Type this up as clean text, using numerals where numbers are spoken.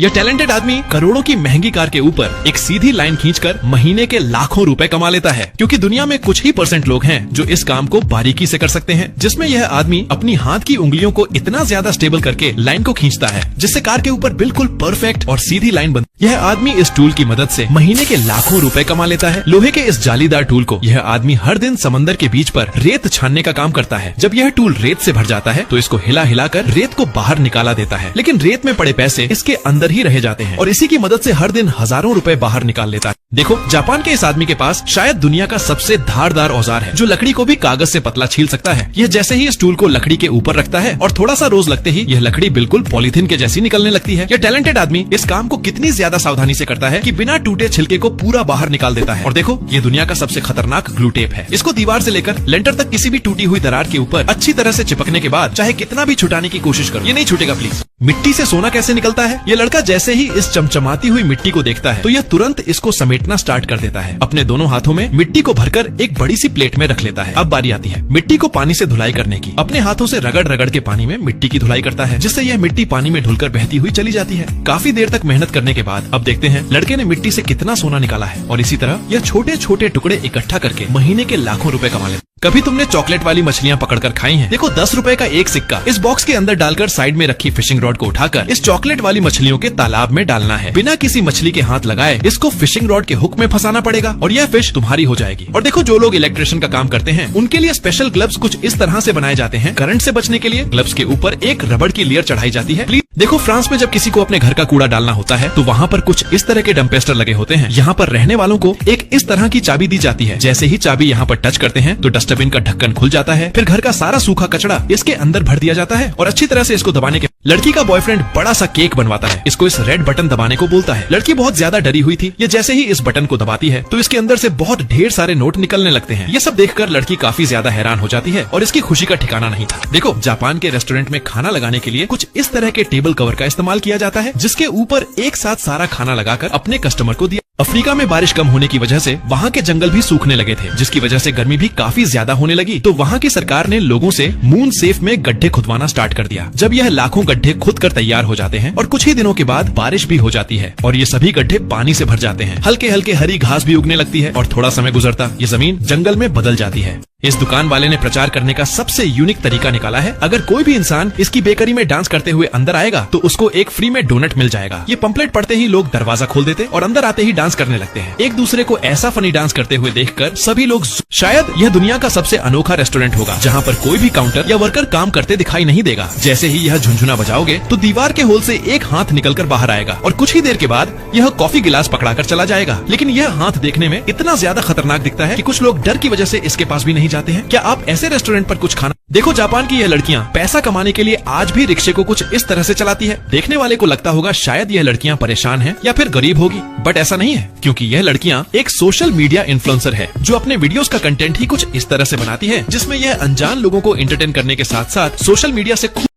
यह टैलेंटेड आदमी करोड़ों की महंगी कार के ऊपर एक सीधी लाइन खींचकर महीने के लाखों रुपए कमा लेता है, क्योंकि दुनिया में कुछ ही % लोग हैं जो इस काम को बारीकी से कर सकते हैं, जिसमें यह आदमी अपनी हाथ की उंगलियों को इतना ज्यादा स्टेबल करके लाइन को खींचता है जिससे कार के ऊपर बिल्कुल परफेक्ट और सीधी लाइन बनती। यह आदमी इस टूल की मदद से महीने के लाखों रुपए कमा लेता है। लोहे के इस जालीदार टूल को यह आदमी हर दिन समंदर के बीच पर रेत छानने का काम करता है। जब यह टूल रेत से भर जाता है तो इसको हिला हिलाकर रेत को बाहर निकाला देता है, लेकिन रेत में पड़े पैसे इसके अंदर ही रह जाते हैं और इसी की मदद से हर दिन हजारों रुपए बाहर निकाल लेता है। देखो, जापान के इस आदमी के पास शायद दुनिया का सबसे धारदार औजार है जो लकड़ी को भी कागज से पतला छील सकता है। यह जैसे ही इस टूल को लकड़ी के ऊपर रखता है और थोड़ा सा रोज लगते ही यह लकड़ी बिल्कुल पॉलीथीन के जैसी निकलने लगती है। यह टैलेंटेड आदमी इस काम को कितनी ज्यादा सावधानी से करता है कि बिना टूटे छिलके को पूरा बाहर निकाल देता है। और देखो, ये दुनिया का सबसे खतरनाक ग्लू टेप है। इसको दीवार से लेकर लेंटर तक किसी भी टूटी हुई दरार के ऊपर अच्छी तरह से चिपकने के बाद चाहे कितना भी छुटाने की कोशिश करो, ये नहीं छूटेगा प्लीज। मिट्टी से सोना कैसे निकलता है? ये लड़का जैसे ही इस चमचमाती हुई मिट्टी को देखता है तो यह तुरंत इसको समेटना स्टार्ट कर देता है। अपने दोनों हाथों में मिट्टी को भरकर एक बड़ी सी प्लेट में रख लेता है। अब बारी आती है मिट्टी को पानी से धुलाई करने की। अपने हाथों से रगड़ रगड़ के पानी में मिट्टी की धुलाई करता है, जिससे यह मिट्टी पानी में धुलकर बहती हुई चली जाती है। काफी देर तक मेहनत करने के बाद अब देखते हैं लड़के ने मिट्टी से कितना सोना निकाला है। और इसी तरह यह छोटे छोटे टुकड़े इकट्ठा करके महीने के लाखों रुपए कमा लेता है। कभी तुमने चॉकलेट वाली मछलियां पकड़कर खाई हैं? देखो, 10 रुपए का एक सिक्का इस बॉक्स के अंदर डालकर साइड में रखी फिशिंग रॉड को उठाकर इस चॉकलेट वाली मछलियों के तालाब में डालना है। बिना किसी मछली के हाथ लगाए इसको फिशिंग रॉड के हुक में फंसाना पड़ेगा और यह फिश तुम्हारी हो जाएगी। और देखो, जो लोग इलेक्ट्रिशियन का काम करते हैं उनके लिए स्पेशल ग्लव्स कुछ इस तरह से बनाए जाते हैं। करंट से बचने के लिए ग्लव्स के ऊपर एक रबड़ की लेयर चढ़ाई जाती है। देखो, फ्रांस में जब किसी को अपने घर का कूड़ा डालना होता है तो वहाँ पर कुछ इस तरह के डंपेस्टर लगे होते हैं। यहाँ पर रहने वालों को एक इस तरह की चाबी दी जाती है। जैसे ही चाबी यहाँ पर टच करते हैं तो डस्टबिन का ढक्कन खुल जाता है। फिर घर का सारा सूखा कचरा इसके अंदर भर दिया जाता है और अच्छी तरह से इसको दबाने के लड़की का बॉयफ्रेंड बड़ा सा केक बनवाता है। इसको इस रेड बटन दबाने को बोलता है। लड़की बहुत ज्यादा डरी हुई थी। ये जैसे ही इस बटन को दबाती है तो इसके अंदर से बहुत ढेर सारे नोट निकलने लगते हैं। ये सब देखकर लड़की काफी ज्यादा हैरान हो जाती है और इसकी खुशी का ठिकाना नहीं था। देखो, जापान के रेस्टोरेंट में खाना लगाने के लिए कुछ इस तरह के टेबल कवर का इस्तेमाल किया जाता है, जिसके ऊपर एक साथ सारा खाना लगाकर अपने कस्टमर को दिया। अफ्रीका में बारिश कम होने की वजह से वहाँ के जंगल भी सूखने लगे थे, जिसकी वजह से गर्मी भी काफी ज्यादा होने लगी। तो वहाँ की सरकार ने लोगों से मून सेफ में गड्ढे खुदवाना स्टार्ट कर दिया। जब यह लाखों गड्ढे खुद कर तैयार हो जाते हैं और कुछ ही दिनों के बाद बारिश भी हो जाती है और ये सभी गड्ढे पानी से भर जाते हैं। हल्के हल्के हरी घास भी उगने लगती है और थोड़ा समय गुजरता ये जमीन जंगल में बदल जाती है। इस दुकान वाले ने प्रचार करने का सबसे यूनिक तरीका निकाला है। अगर कोई भी इंसान इसकी बेकरी में डांस करते हुए अंदर आएगा तो उसको एक फ्री में डोनट मिल जाएगा। ये पंपलेट पढ़ते ही लोग दरवाजा खोल देते और अंदर आते ही डांस करने लगते हैं। एक दूसरे को ऐसा फनी डांस करते हुए देखकर सभी लोग शायद यह दुनिया का सबसे अनोखा रेस्टोरेंट होगा जहाँ पर कोई भी काउंटर या वर्कर काम करते दिखाई नहीं देगा। जैसे ही यह झुनझुना बजाओगे तो दीवार के होल से एक हाथ निकलकर बाहर आएगा और कुछ ही देर के बाद यह कॉफी गिलास पकड़ाकर चला जाएगा। लेकिन यह हाथ देखने में इतना ज्यादा खतरनाक दिखता है कि कुछ लोग डर की वजह से इसके पास भी नहीं जाते हैं। क्या आप ऐसे रेस्टोरेंट पर कुछ खाना? देखो, जापान की यह लड़कियां पैसा कमाने के लिए आज भी रिक्शे को कुछ इस तरह से चलाती है। देखने वाले को लगता होगा शायद यह लड़कियां परेशान हैं या फिर गरीब होगी, बट ऐसा नहीं है, क्योंकि यह लड़कियां एक सोशल मीडिया इन्फ्लुएंसर है जो अपने वीडियोस का कंटेंट ही कुछ इस तरह से बनाती है जिसमें यह अनजान लोगों को एंटरटेन करने के साथ साथ सोशल मीडिया से